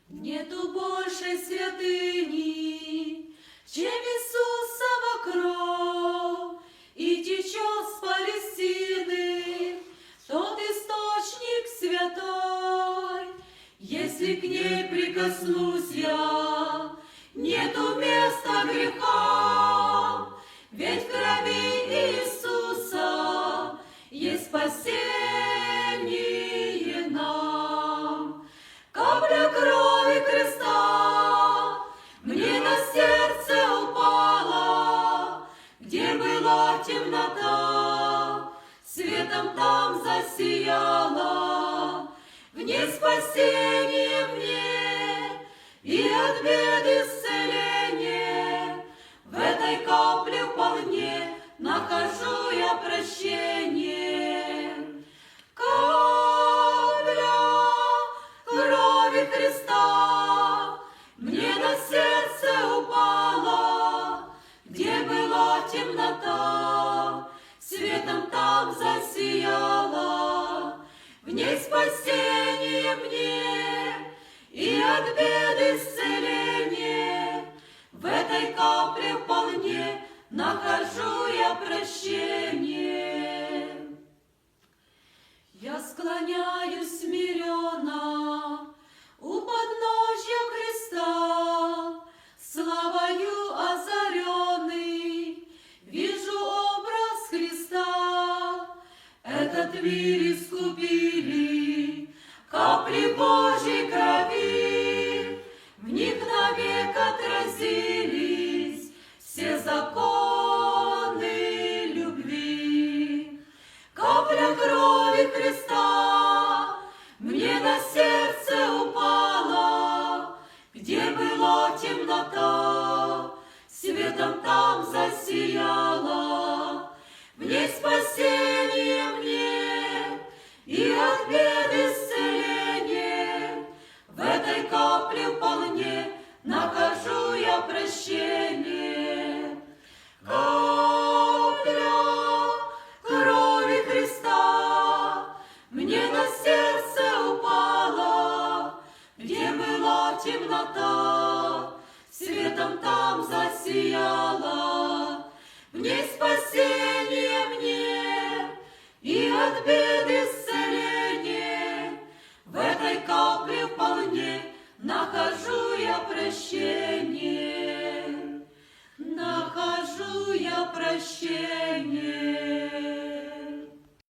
Нету большей святыни, чем Иисусова кровь, и течет с Палестины тот источник святой. Если к ней прикоснусь я, нету места греха, ведь в крови Иисуса есть спасение нам. Капля крови креста мне на сердце упала, где была темнота, светом там засияла. В ней спасение мне и от бед исцеление. В этой капле вполне нахожу я прощение. Капля крови Христа мне на сердце упала, где была темнота, светом там засияла. В ней спасение мне и от бед исцеление. В этой капле вполне нахожу я прощение. Я склоняюсь смиренно у подножья креста, славою озаренный, вижу образ Христа. Этот мир искупили капли Божьей крови, в них навек отразились все законы любви. Капля крови Христа мне на сердце упала, где была темнота, светом там засияла. В ней спасение мне и от бед исцеление. В этой капле вполне нахожу я прощение. Капля крови Христа мне на сердце упала, где была темнота, светом там засияла.